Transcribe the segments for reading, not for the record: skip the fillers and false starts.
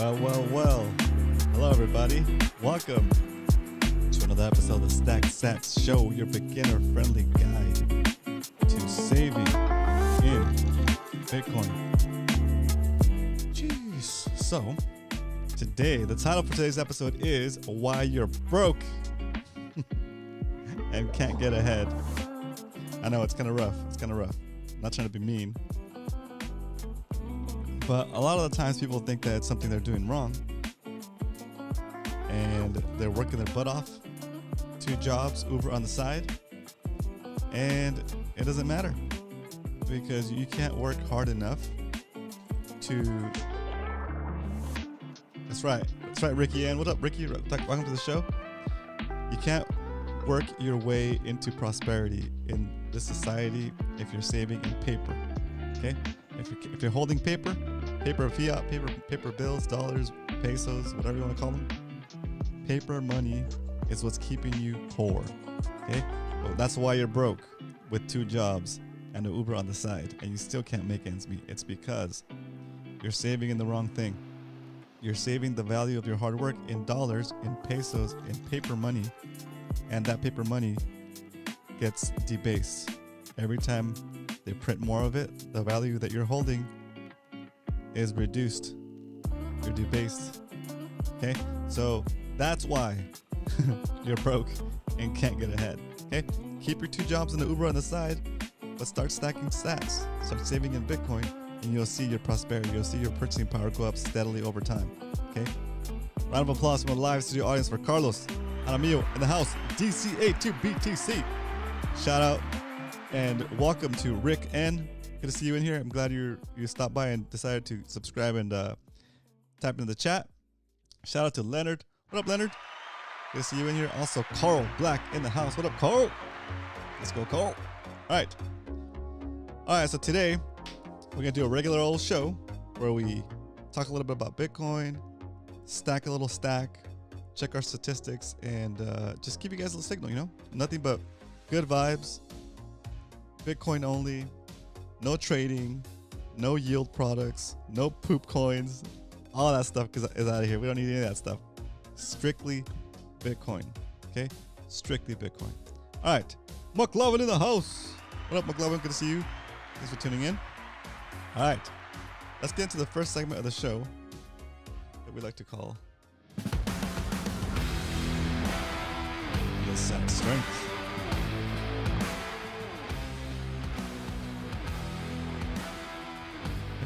Well. Hello, everybody. Welcome to another episode of the Stack Sats Show, your beginner-friendly guide to saving in Bitcoin. Jeez. So, today, the title for today's episode is Why You're Broke and Can't Get Ahead. I know, it's kind of rough. I'm not trying to be mean. But a lot of the times people think that it's something they're doing wrong and they're working their butt off, 2 jobs, Uber on the side, and it doesn't matter because you can't work hard enough to... That's right, Ricky Ann. What up, Ricky? Welcome to the show. You can't work your way into prosperity in this society if you're saving in paper, okay? If you're holding paper fiat, paper bills, dollars, pesos, whatever you want to call them, paper money is what's keeping you poor, okay? Well, that's why you're broke with 2 jobs and an Uber on the side and you still can't make ends meet. It's because you're saving in the wrong thing. You're saving the value of your hard work in dollars, in pesos, in paper money, and that paper money gets debased. Every time they print more of it, the value that you're holding is reduced. You're debased. Okay? So that's why you're broke and can't get ahead. Okay? Keep your 2 jobs and the Uber on the side, but start stacking sats. Start saving in Bitcoin, and you'll see your prosperity. You'll see your purchasing power go up steadily over time. Okay? Round of applause from the live studio audience for Carlos Aramillo in the house, DC82BTC. Shout out and welcome to Rick N. Good to see you in here. I'm glad you stopped by and decided to subscribe and type into the chat. Shout out to Leonard. What up, Leonard? Good to see you in here. Also, Carl Black in the house. What up, Carl? Let's go, Carl. All right, so today we're going to do a regular old show where we talk a little bit about Bitcoin, stack a little stack, check our statistics, and just give you guys a little signal, you know? Nothing but good vibes, Bitcoin only, no trading, no yield products, no poop coins, all that stuff is out of here. We don't need any of that stuff. Strictly Bitcoin, okay? Strictly Bitcoin. All right, McLovin in the house. What up, McLovin? Good to see you. Thanks for tuning in. All right, let's get into the first segment of the show that we like to call the Sat Strength.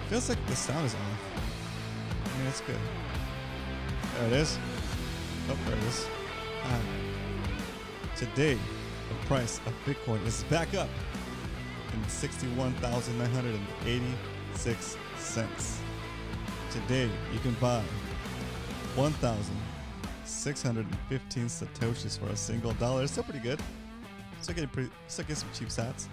Feels like the sound is off. I mean, it's good. There it is. Oh, there it is. Today, the price of Bitcoin is back up in 61,986 cents. Today, you can buy 1,615 Satoshis for a single dollar. It's still pretty good. Still getting some cheap sats.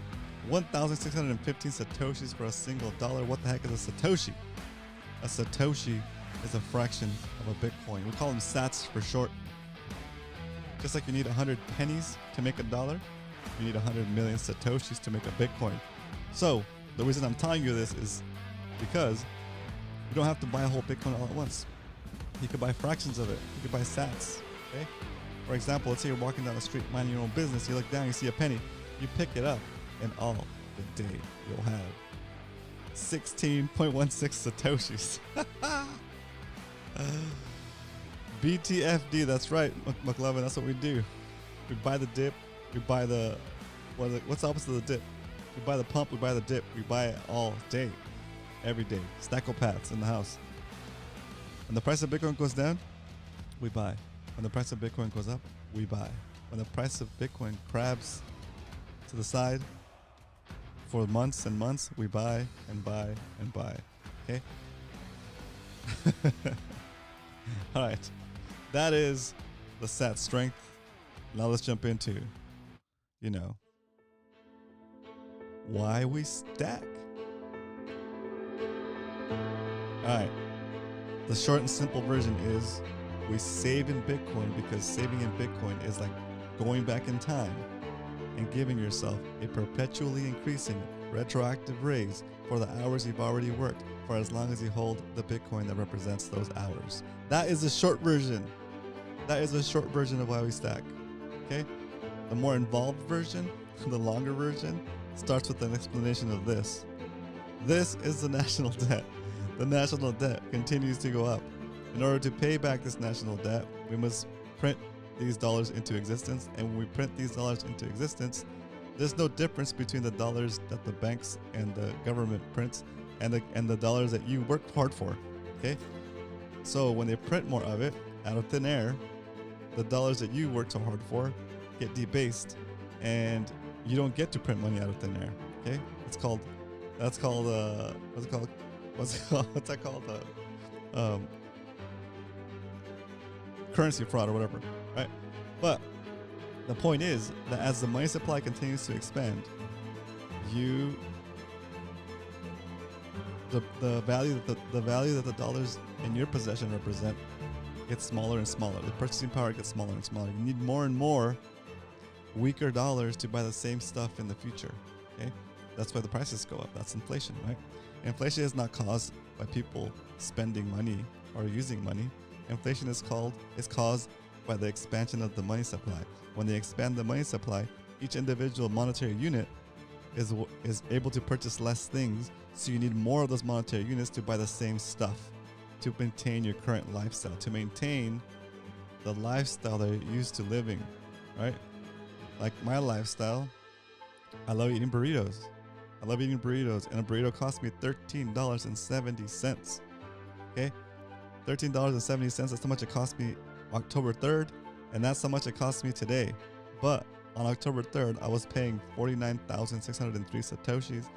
1,615 Satoshis for a single dollar. What the heck is a Satoshi? A Satoshi is a fraction of a Bitcoin. We call them sats for short. Just like you need 100 pennies to make a dollar, you need 100 million Satoshis to make a Bitcoin. So the reason I'm telling you this is because you don't have to buy a whole Bitcoin all at once. You could buy fractions of it. You could buy sats. Okay? For example, let's say you're walking down the street minding your own business. You look down, you see a penny. You pick it up. And all the day you'll have 16.16 Satoshis. BTFD, that's right, McLovin, that's what we do. We buy the dip, we buy the, what's the opposite of the dip? We buy the pump, we buy the dip, we buy it all day, every day. Stackopaths in the house. When the price of Bitcoin goes down, we buy. When the price of Bitcoin goes up, we buy. When the price of Bitcoin crabs to the side, for months and months, we buy and buy and buy. Okay? All right. That is the Sat Strength. Now let's jump into, why we stack. All right. The short and simple version is we save in Bitcoin because saving in Bitcoin is like going back in time and giving yourself a perpetually increasing retroactive raise for the hours you've already worked for as long as you hold the Bitcoin that represents those hours. That is a short version. That is a short version of why we stack. Okay? The more involved version, the longer version, starts with an explanation of this. This is the national debt. The national debt continues to go up. In order to pay back this national debt, we must print these dollars into existence. And when we print these dollars into existence, there's no difference between the dollars that the banks and the government prints and the dollars that you worked hard for. Okay? So when they print more of it out of thin air, the dollars that you worked so hard for get debased, and you don't get to print money out of thin air. Okay? What's that called? Currency fraud or whatever, right? But the point is that as the money supply continues to expand, the value that the dollars in your possession represent gets smaller and smaller. The purchasing power gets smaller and smaller. You need more and more weaker dollars to buy the same stuff in the future. Okay, that's why the prices go up. That's inflation, right? Inflation is not caused by people spending money or using money. Inflation is caused by the expansion of the money supply. When they expand the money supply, each individual monetary unit is able to purchase less things, so you need more of those monetary units to buy the same stuff, to maintain your current lifestyle, to maintain the lifestyle that you're used to living, right? Like my lifestyle, I love eating burritos. And a burrito cost me $13.70. Okay? $13.70, that's how much it cost me October 3rd, and that's how much it cost me today. But on October 3rd, I was paying 49,603 Satoshis,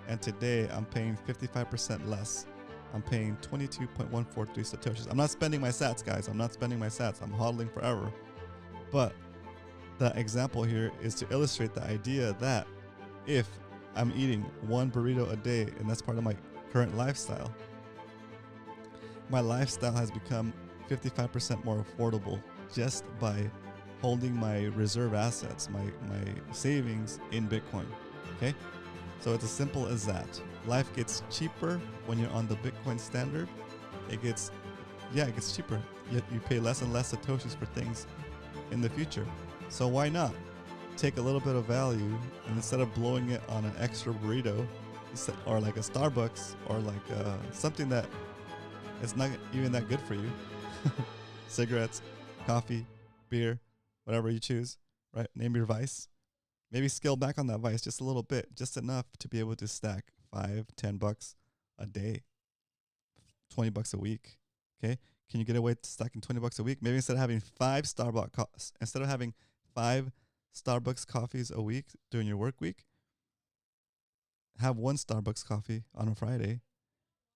and today I'm paying 55% less. I'm paying 22.143 Satoshis. I'm not spending my sats, guys. I'm not spending my sats. I'm hodling forever. But the example here is to illustrate the idea that if I'm eating one burrito a day, and that's part of my current lifestyle, my lifestyle has become 55% more affordable just by holding my reserve assets, my savings in Bitcoin. Okay? So it's as simple as that. Life gets cheaper when you're on the Bitcoin standard. It gets cheaper. Yet you pay less and less Satoshis for things in the future. So why not take a little bit of value, and instead of blowing it on an extra burrito, or like a Starbucks, or like something that is not even that good for you, cigarettes, coffee, beer, whatever you choose, right? Name your vice. Maybe scale back on that vice just a little bit, just enough to be able to stack $5-10 a day, $20 a week. Okay, can you get away with stacking $20 a week? Maybe instead of having five Starbucks coffees a week during your work week, have one Starbucks coffee on a Friday,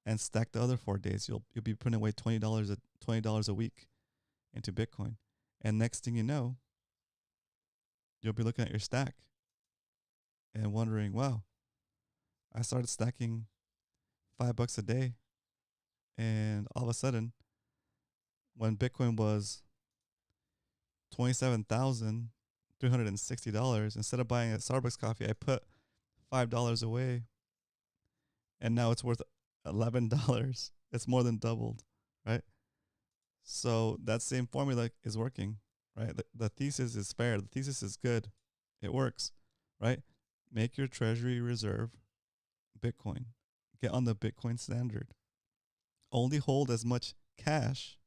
and stack the other 4 days. You'll be putting away $20 a week into Bitcoin, and next thing you know, you'll be looking at your stack and wondering, wow, I started stacking $5 a day, and all of a sudden, when Bitcoin was $27,360, instead of buying a Starbucks coffee, I put $5 away, and now it's worth $11. It's more than doubled, right? So that same formula is working, right? The thesis is fair. The thesis is good. It works, right? Make your treasury reserve Bitcoin. Get on the Bitcoin standard. Only hold as much cash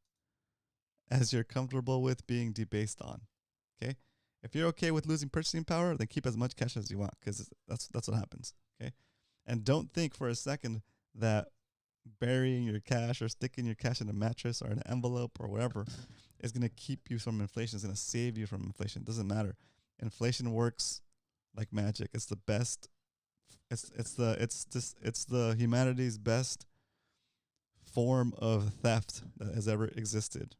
as you're comfortable with being debased on. Okay? If you're okay with losing purchasing power, then keep as much cash as you want, because that's what happens. Okay? And don't think for a second that burying your cash or sticking your cash in a mattress or an envelope or whatever is going to keep you from inflation. It's going to save you from inflation. It doesn't matter. Inflation works like magic. It's the best. It's the humanity's best form of theft that has ever existed.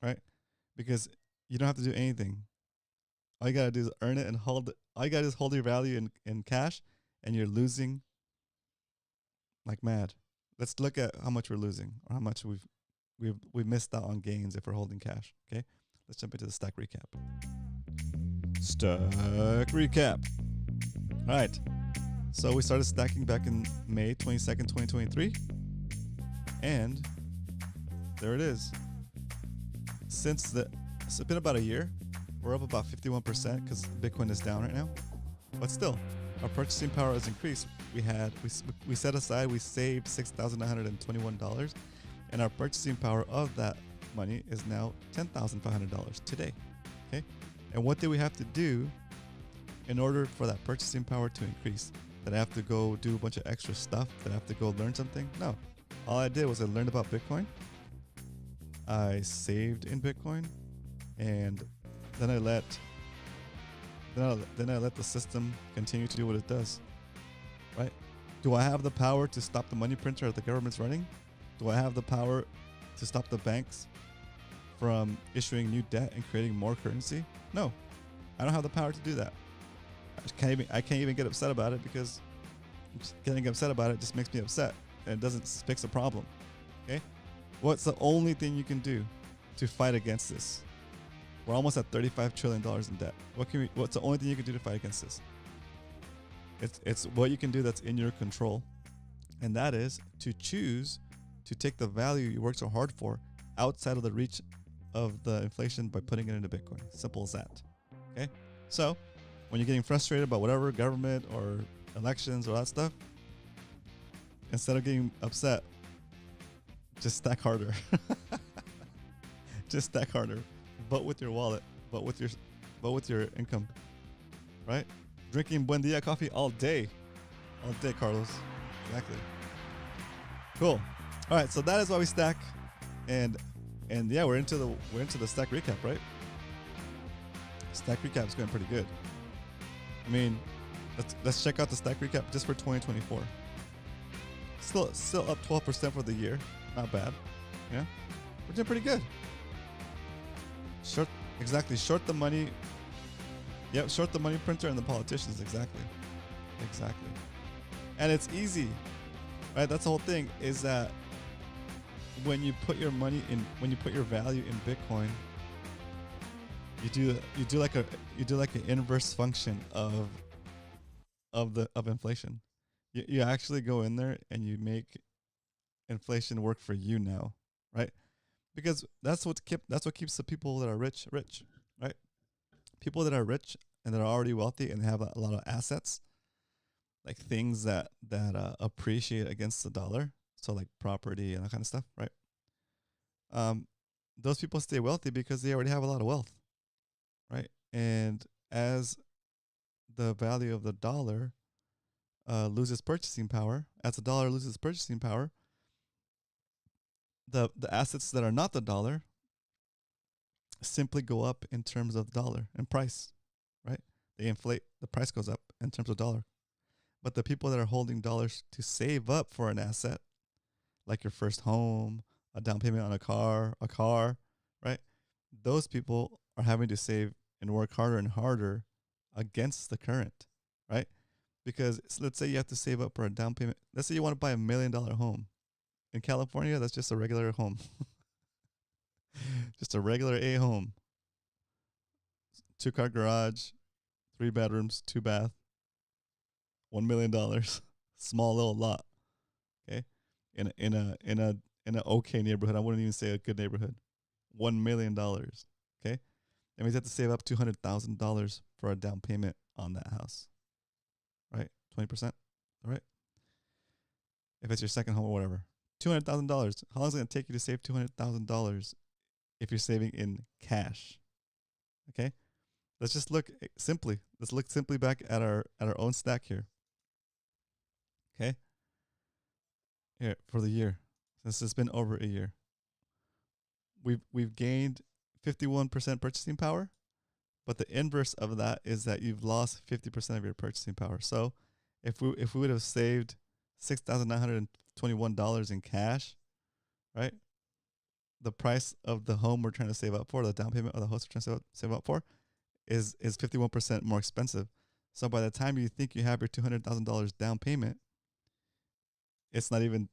Right? Because you don't have to do anything. All you gotta do is earn it and hold it. All you gotta do is hold your value in cash, and you're losing like mad. Let's look at how much we're losing, or how much we've missed out on gains if we're holding cash. Okay, let's jump into the stack recap. Stack recap. All right. So we started stacking back in May 22nd, 2023. And there it is. It's been about a year. We're up about 51% because Bitcoin is down right now. But still, our purchasing power has increased. We set aside, we saved $6,921, and our purchasing power of that money is now $10,500 today. Okay, and what did we have to do in order for that purchasing power to increase? Did I have to go do a bunch of extra stuff? Did I have to go learn something? No. All I did was I learned about Bitcoin. I saved in Bitcoin, and then I let the system continue to do what it does. Right? Do I have the power to stop the money printer that the government's running? Do I have the power to stop the banks from issuing new debt and creating more currency? No, I don't have the power to do that. I can't even get upset about it because just getting upset about it just makes me upset and it doesn't fix the problem. Okay, what's the only thing you can do to fight against this? We're almost at $35 trillion in debt. What's the only thing you can do to fight against this? It's what you can do that's in your control, and that is to choose to take the value you worked so hard for outside of the reach of the inflation by putting it into Bitcoin. Simple as that. Okay? So, when you're getting frustrated about whatever government or elections or that stuff, instead of getting upset, just stack harder. Just stack harder. Vote with your wallet. Vote with your income. Right? Drinking Buen Dia coffee all day. All day, Carlos. Exactly. Cool. All right, so that is why we stack. And yeah, we're into the stack recap, right? Stack recap is going pretty good. I mean, let's check out the stack recap just for 2024. Still up 12% for the year. Not bad. Yeah. We're doing pretty good. Short the money. Yep, short the money printer and the politicians. Exactly. And it's easy, right? That's the whole thing, is that when you put your money in, when you put your value in Bitcoin, you do like an inverse function of inflation. You actually go in there and you make inflation work for you now, right? Because that's what keeps the people that are rich, right? People that are rich and that are already wealthy and have a lot of assets, like things that appreciate against the dollar, so like property and that kind of stuff, right? Those people stay wealthy because they already have a lot of wealth, right? And as the value of the dollar loses purchasing power, as the dollar loses purchasing power, the assets that are not the dollar simply go up in terms of dollar and price, right? They inflate, the price goes up in terms of dollar. But the people that are holding dollars to save up for an asset, like your first home, a down payment on a car, right? Those people are having to save and work harder and harder against the current, right? Because let's say you have to save up for a down payment. Let's say you want to buy $1 million home. In California, that's just a regular home. Just a regular A home. 2-car garage, 3 bedrooms, 2 bath, $1 million. Small little lot. Okay? In a okay neighborhood. I wouldn't even say a good neighborhood. $1 million. Okay? That means you have to save up $200,000 for a down payment on that house. Right? 20%. All right? If it's your second home or whatever. $200,000. How long is it going to take you to save $200,000 if you're saving in cash? Okay? Let's just look simply. Let's look simply back at our own stack here. Okay? Here, for the year. Since it's been over a year. We've gained 51% purchasing power, but the inverse of that is that you've lost 50% of your purchasing power. So if we would have saved $6,921 in cash, right? The price of the home we're trying to save up for, the down payment of the house we're trying to save up for, is 51% more expensive. So by the time you think you have your $200,000 down payment, it's not even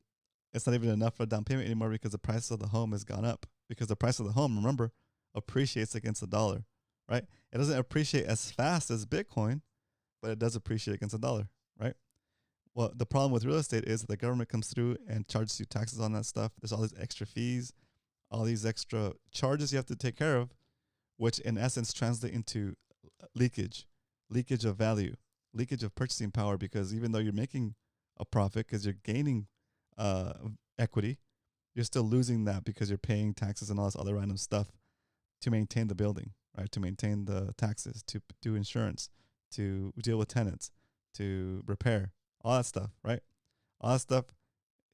enough for a down payment anymore because the price of the home has gone up. Because the price of the home, remember, appreciates against the dollar. right? It doesn't appreciate as fast as Bitcoin, but it does appreciate against the dollar, right? Well, the problem with real estate is the government comes through and charges you taxes on that stuff. There's all these extra fees, all these extra charges you have to take care of, which in essence translate into leakage, leakage of value, leakage of purchasing power. Because even though you're making a profit, because you're gaining uh, equity, you're still losing that because you're paying taxes and all this other random stuff to maintain the building, right? To maintain the taxes, to do insurance, to deal with tenants, to repair, all that stuff, right? All that stuff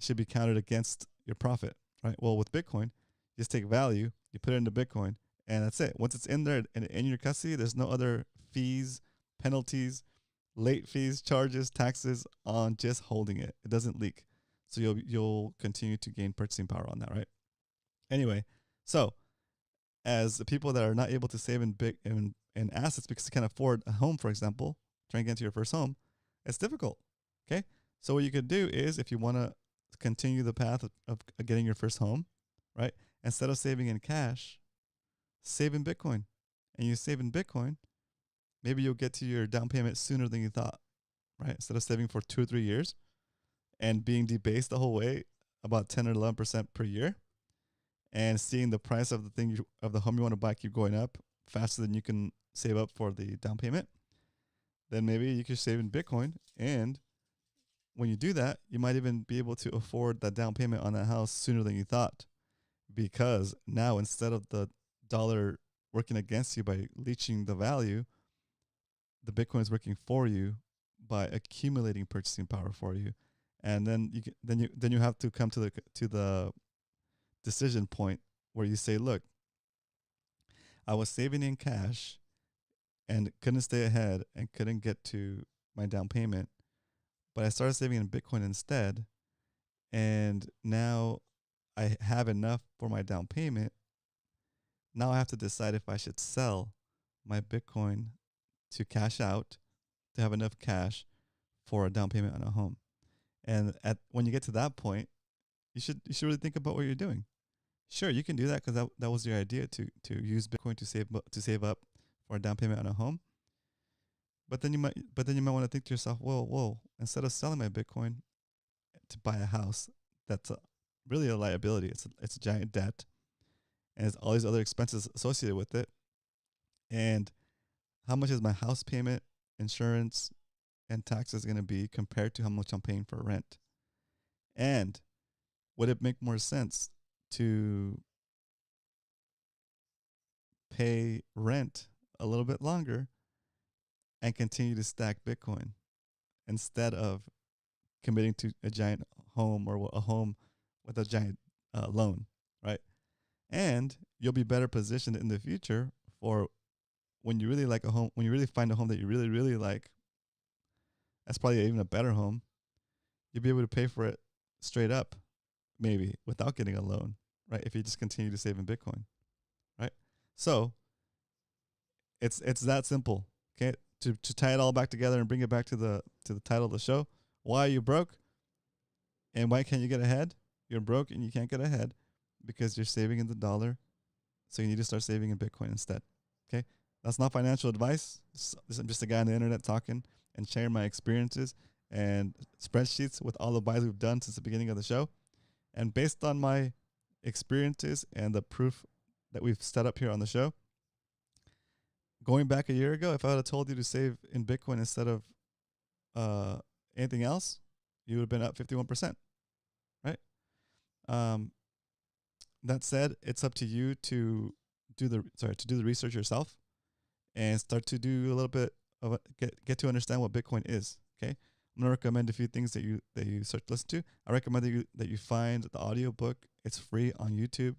should be counted against your profit, right? Well, with Bitcoin, you just take value, you put it into Bitcoin, and that's it. Once it's in there and in your custody, there's no other fees, penalties, late fees, charges, taxes on just holding it. It doesn't leak. So you'll continue to gain purchasing power on that, right? Anyway, so as the people that are not able to save in assets because they can't afford a home, for example, trying to get into your first home, it's difficult. Okay. So what you could do is, if you want to continue the path of getting your first home, right? Instead of saving in cash, save in Bitcoin. And you save in Bitcoin, maybe you'll get to your down payment sooner than you thought, right? Instead of saving for 2 or 3 years and being debased the whole way, about 10 or 11% per year, and seeing the price of the thing of the home you want to buy keep going up faster than you can save up for the down payment, then maybe you could save in Bitcoin. And when you do that, you might even be able to afford that down payment on that house sooner than you thought, because now instead of the dollar working against you by leeching the value, the Bitcoin is working for you by accumulating purchasing power for you. And then you have to come to the decision point where you say, look, I was saving in cash and couldn't stay ahead and couldn't get to my down payment, but I started saving in Bitcoin instead, and now I have enough for my down payment. Now I have to decide if I should sell my Bitcoin to cash out, to have enough cash for a down payment on a home. And when you get to that point, you should really think about what you're doing. Sure, you can do that because that was your idea, to use Bitcoin to save up for a down payment on a home. But then you might want to think to yourself, whoa, instead of selling my Bitcoin to buy a house, that's really a liability. It's a giant debt, and there's all these other expenses associated with it. And how much is my house payment, insurance, and taxes going to be compared to how much I'm paying for rent? And would it make more sense to pay rent a little bit longer and continue to stack Bitcoin instead of committing to a giant home, or a home with a giant loan, right? And you'll be better positioned in the future for when you really like a home, when you really find a home that you really, really like. That's probably even a better home. You'll be able to pay for it straight up, maybe without getting a loan, right? If you just continue to save in Bitcoin, right? So it's that simple. Okay, to tie it all back together and bring it back to the title of the show. Why are you broke? And why can't you get ahead? You're broke and you can't get ahead because you're saving in the dollar. So you need to start saving in Bitcoin instead. Okay, that's not financial advice. I'm just a guy on the internet talking and sharing my experiences and spreadsheets with all the buys we've done since the beginning of the show. And based on my experiences and the proof that we've set up here on the show, going back a year ago, if I would have told you to save in Bitcoin instead of anything else, you would have been up 51%, right? That said, it's up to you to do the research yourself and start to do a little bit of get to understand what Bitcoin is. Okay, I'm gonna recommend a few things that you start to listen to. I recommend that you find the audiobook. It's free on YouTube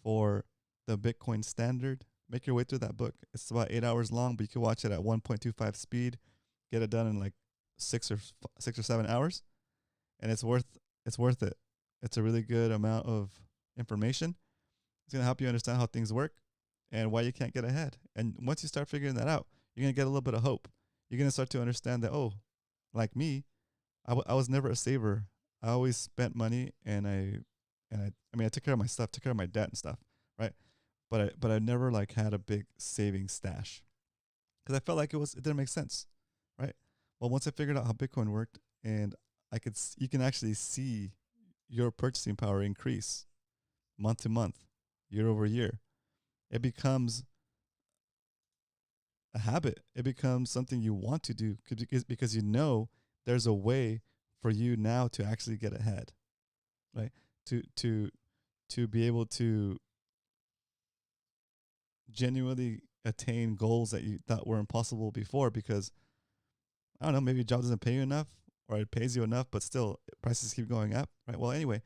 for the Bitcoin Standard. Make your way through that book. It's about 8 hours long, but you can watch it at 1.25 speed. Get it done in like 6 or 7 hours, and it's worth it. It's a really good amount of information. It's gonna help you understand how things work and why you can't get ahead. And once you start figuring that out, you're gonna get a little bit of hope. You're gonna start to understand that, oh, like me, I was never a saver. I always spent money, and I took care of my stuff, took care of my debt and stuff, right? but I never like had a big saving stash because I felt like it didn't make sense, right? Well, once I figured out how Bitcoin worked, and you can actually see your purchasing power increase month to month, year over year. It becomes a habit. It becomes something you want to do because you know there's a way for you now to actually get ahead, right? To to to be able to genuinely attain goals that you thought were impossible before because I don't know, maybe your job doesn't pay you enough or it pays you enough, but still prices keep going up, right? Well, anyway,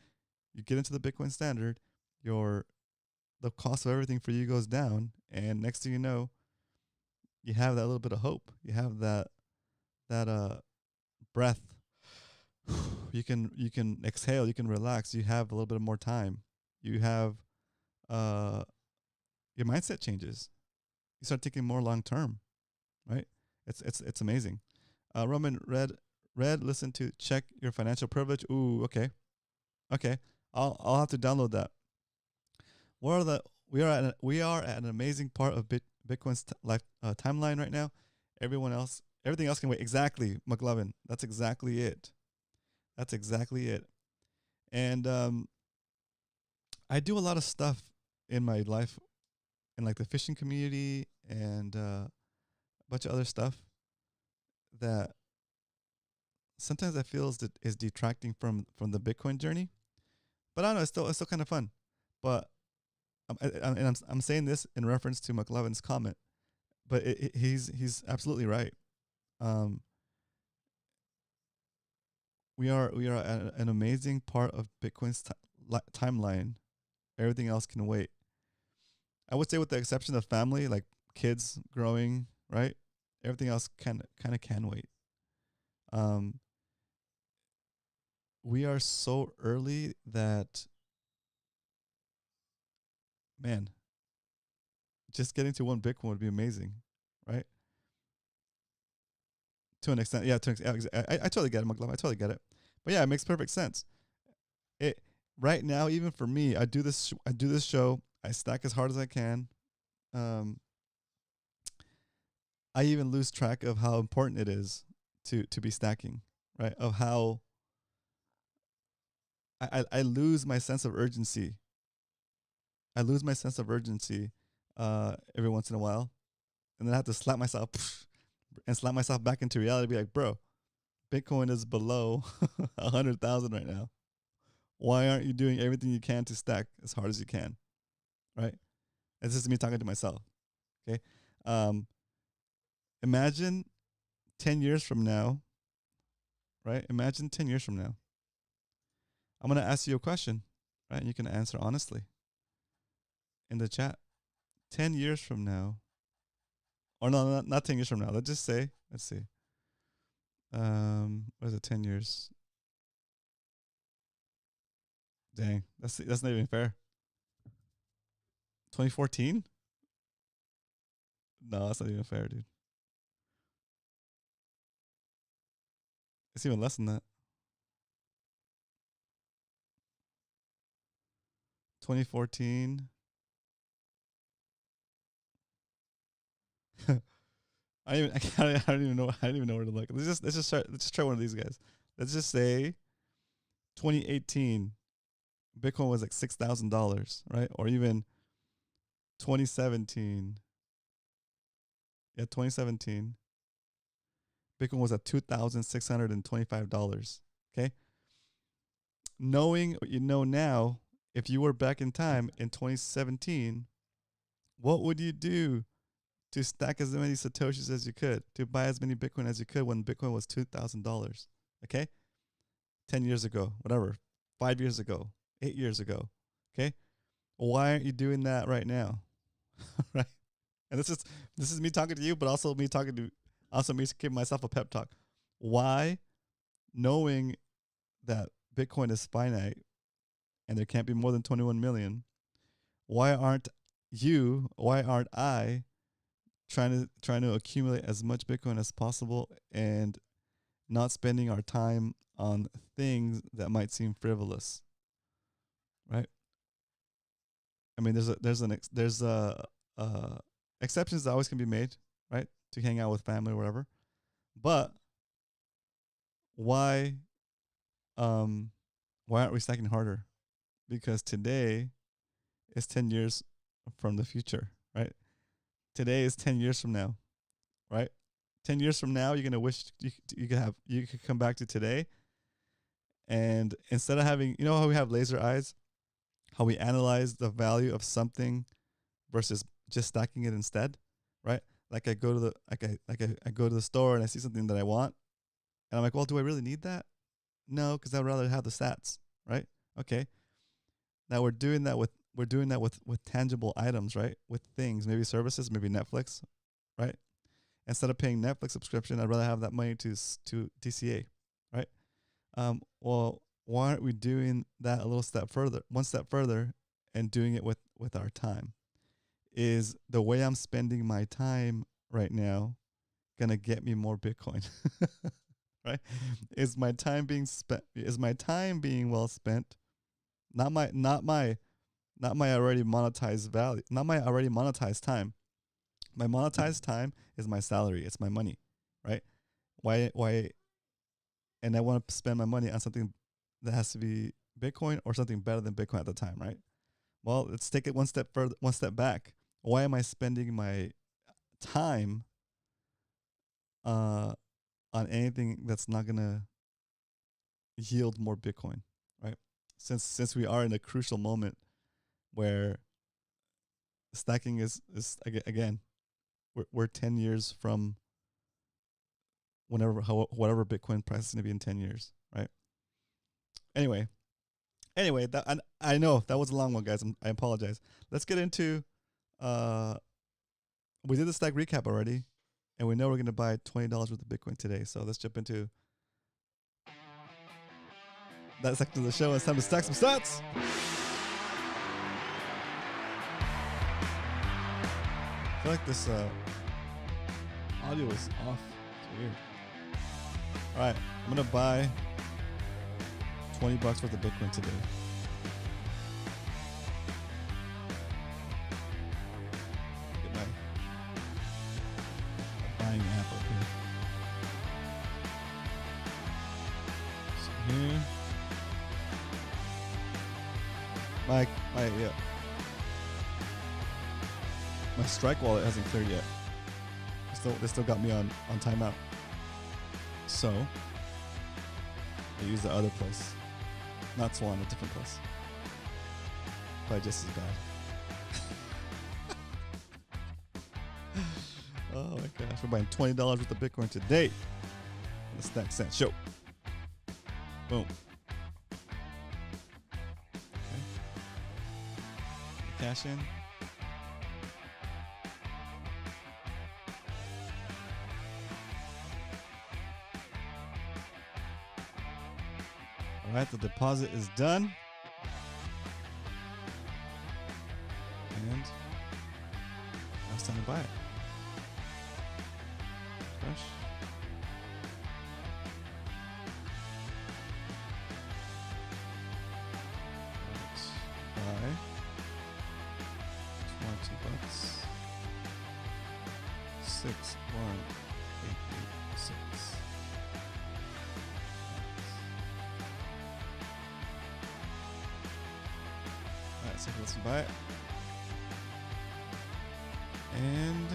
you get into the Bitcoin standard, your the cost of everything for you goes down, and next thing you know, you have that little bit of hope. You have that breath. You can exhale, you can relax, you have a little bit more time. You have uh your mindset changes. You start thinking more long term, right? It's amazing. Roman Red, listen to check your financial privilege. Ooh, okay. I'll have to download that. What are the we are at an amazing part of Bitcoin's life timeline right now. Everything else can wait. Exactly, McLovin. That's exactly it. That's exactly it. And I do a lot of stuff in my life in like the fishing community and a bunch of other stuff that sometimes I feel is detracting from the Bitcoin journey. But I don't know, it's still kind of fun. But I'm saying this in reference to McLovin's comment, but he's absolutely right. Um, we are at an amazing part of Bitcoin's timeline. Everything else can wait. I would say, with the exception of family, like kids growing, right? Everything else kind of can wait. Um, we are so early that, man, just getting to one Bitcoin would be amazing, right? To an extent, yeah. I totally get it, McLovin. I totally get it. But yeah, it makes perfect sense. It right now, even for me, I do this show. I stack as hard as I can. Um, I even lose track of how important it is to be stacking, right? Of how I lose my sense of urgency. I lose my sense of urgency every once in a while, and then I have to slap myself and slap myself back into reality. Be like, bro, Bitcoin is below 100,000 right now. Why aren't you doing everything you can to stack as hard as you can, right? And this is me talking to myself. Okay, um, imagine 10 years from now, right? Imagine 10 years from now. I'm gonna ask you a question, right? And you can answer honestly in the chat. 10 years from now, or no, not 10 years from now. Let's just say, let's see. What is it? 10 years. Dang, that's not even fair. 2014? No, that's not even fair, dude. It's even less than that. 2014. I don't even know. I don't even know where to look. Let's just try one of these guys. Let's just say 2018, Bitcoin was like $6,000, right? Or even 2017. Yeah, 2017, Bitcoin was at $2,625. Okay, knowing what you know now, if you were back in time in 2017, what would you do to stack as many satoshis as you could, to buy as many Bitcoin as you could when Bitcoin was $2,000? Okay, 10 years ago, whatever, 5 years ago, 8 years ago. Okay, why aren't you doing that right now? Right? And this is me talking to you, but also me giving myself a pep talk. Why, knowing that Bitcoin is finite and there can't be more than 21 million, why aren't I trying to accumulate as much Bitcoin as possible and not spending our time on things that might seem frivolous, right? I mean, uh, exceptions that always can be made, right? To hang out with family or whatever. But why um why aren't we stacking harder? Because today is 10 years from the future, right? Today is 10 years from now, right? 10 years from now, you're going to wish you could come back to today, and instead of having, you know how we have laser eyes, how we analyze the value of something versus just stacking it instead, right? Like I go to the I go to the store and I see something that I want, and I'm like, well, do I really need that? No, because I'd rather have the stats, right? Okay. Now we're doing that with tangible items, right? With things, maybe services, maybe Netflix, right? Instead of paying Netflix subscription, I'd rather have that money to DCA, right? Well, why aren't we doing that a little step further, one step further, and doing it with our time? Is the way I'm spending my time right now gonna get me more Bitcoin? Right? Is my time being spent? Is my time being well spent? Not my already monetized value. Not my already monetized time. My monetized time is my salary. It's my money, right? Why? And I want to spend my money on something that has to be Bitcoin or something better than Bitcoin at the time, right? Well, let's take it one step further, one step back. Why am I spending my time on anything that's not gonna yield more Bitcoin, right? Since we are in a crucial moment where stacking is again, we're 10 years from whatever Bitcoin price is gonna be in 10 years, right? Anyway, that I know that was a long one, guys. I apologize. Let's get into we did the stack recap already, and we know we're gonna buy $20 worth of Bitcoin today. So let's jump into that section of the show. It's time to stack some stats. I feel like this audio is off. It's weird. All right, I'm gonna buy $20 worth of Bitcoin today. Get my buying app up here. So here, my Strike wallet hasn't cleared yet. They still got me on timeout. So I use the other place. Not Swan, a different place. Probably just as bad. Oh my gosh, we're buying $20 worth of Bitcoin today. On the Stack Cent Show. Boom. Okay. Cash in. All right, the deposit is done. And now it's time to buy it. Fresh. Let's buy $20. 61886. Alright, so let's buy it. And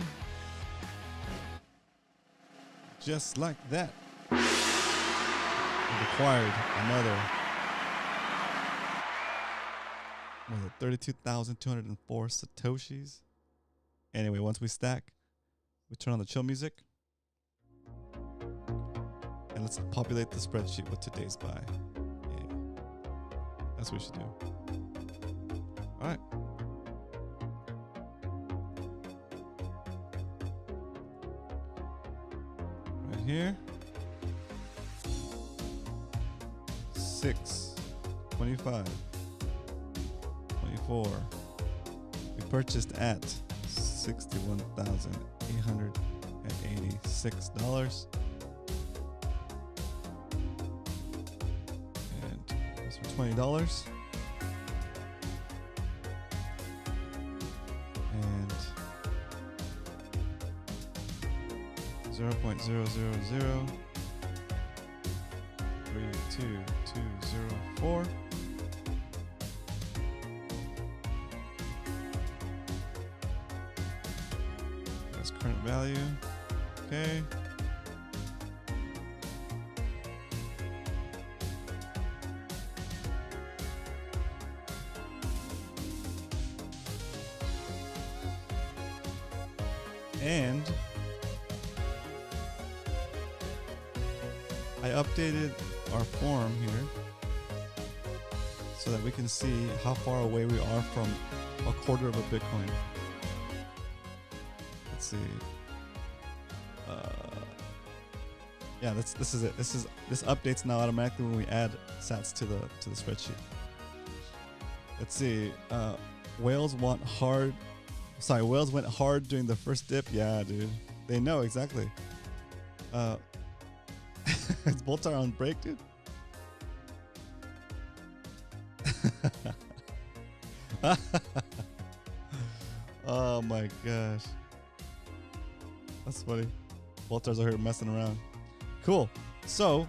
just like that, we've acquired another 32,204 Satoshis. Anyway, once we stack, we turn on the chill music. And let's populate the spreadsheet with today's buy. Yeah. That's what we should do. All right. Right here. 6, 25, 24. We purchased at $61,886. And that's for $20. 0.000322204. That's current value. Okay. And I updated our form here so that we can see how far away we are from a quarter of a Bitcoin. Let's see. Yeah, this is it. This updates now automatically when we add sats to the spreadsheet. Let's see. Whales went hard during the first dip. Yeah, dude. They know exactly. Is Boltar on break, dude? Oh my gosh. That's funny. Boltar's over here messing around. Cool. So,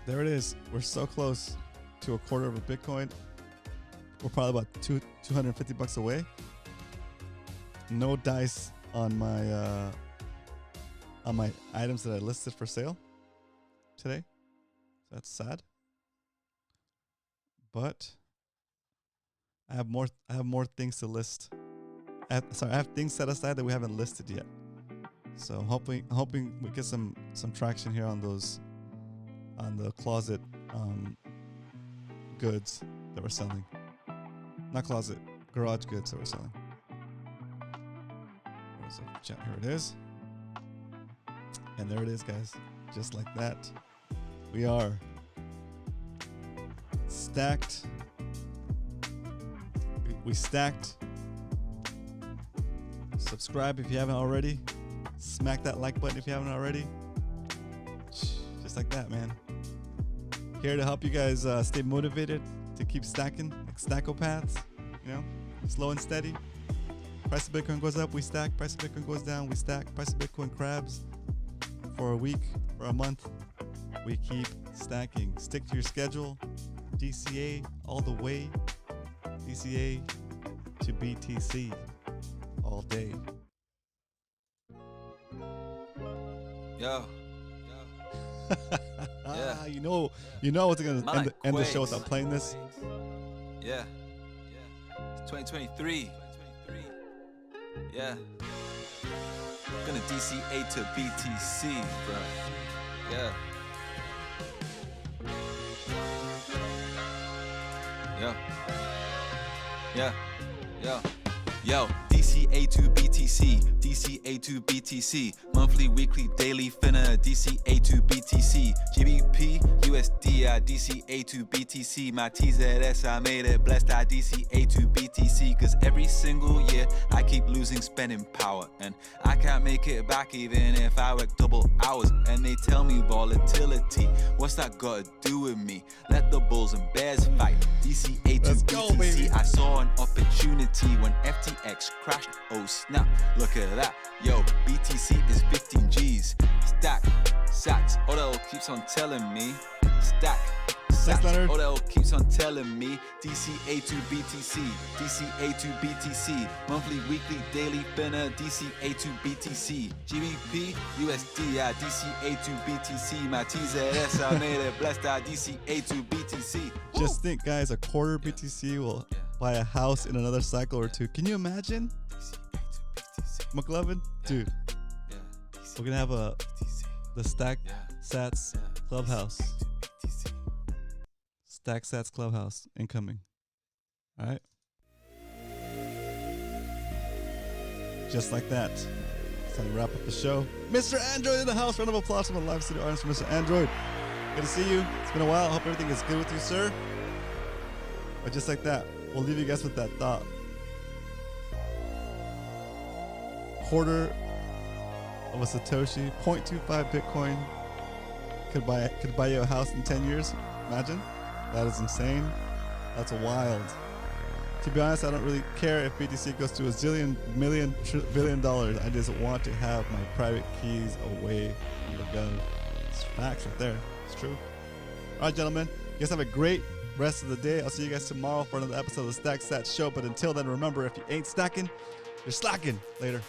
there it is. We're so close to a quarter of a Bitcoin. We're probably about $250 away. No dice on my items that I listed for sale today. That's sad. But I have more things to list. I have things set aside that we haven't listed yet. So hoping we get some traction here on the closet goods that we're selling. Not closet, garage goods that we're selling. Here it is. And there it is, guys. Just like that. We are stacked. We stacked. Subscribe if you haven't already. Smack that like button if you haven't already. Just like that, man. Here to help you guys stay motivated to keep stacking, like stackopaths. You know, slow and steady. Price of Bitcoin goes up, we stack. Price of Bitcoin goes down, we stack. Price of Bitcoin crabs for a week, for a month. We keep stacking. Stick to your schedule. DCA all the way. DCA to BTC all day. Yo. Yeah. You know what's gonna end the show without playing this. Yeah. It's 2023. Yeah. Gonna DCA to BTC, bro. Yeah. Yo, DCA to BTC, DCA to BTC, monthly, weekly, daily, finna, DCA to BTC, GBP, USD, I DCA to BTC, my TZS, I made it blessed, I DCA to BTC, cause every single year, I keep losing spending power, and I can't make it back even if I work double hours, and they tell me volatility, what's that gotta do with me? Let the bulls and bears fight, DCA to BTC, baby. I saw an opportunity when FTX crashed, oh snap, look at that, yo, BTC is 15 G's, stack, sats, Odell keeps on telling me, stack, sats, Odell keeps on telling me, DCA to BTC, DCA to BTC, monthly, weekly, daily, finna, DCA to BTC, GBP, USD, I DCA to BTC, my TZS, I made it blessed, I DCA to BTC. Just think, guys, a quarter BTC will buy a house in another cycle or two. Can you imagine? McLovin? Dude. We're gonna have the Stack Sats Clubhouse. Stack Sats Clubhouse incoming. Alright? Just like that. It's time to wrap up the show. Mr. Android in the house. Round of applause from the live studio audience for Mr. Android. Good to see you. It's been a while. I hope everything is good with you, sir. But just like that, we'll leave you guys with that thought. Quarter of a Satoshi, 0.25 Bitcoin could buy you a house in 10 years. Imagine. That is insane. That's wild. To be honest, I don't really care if BTC goes to a zillion, million, billion dollars. I just want to have my private keys away from the gov. It's facts right there. It's true. All right, gentlemen. You guys have a great rest of the day. I'll see you guys tomorrow for another episode of the Stack Stats Show. But until then, remember, if you ain't stacking, you're slacking. Later.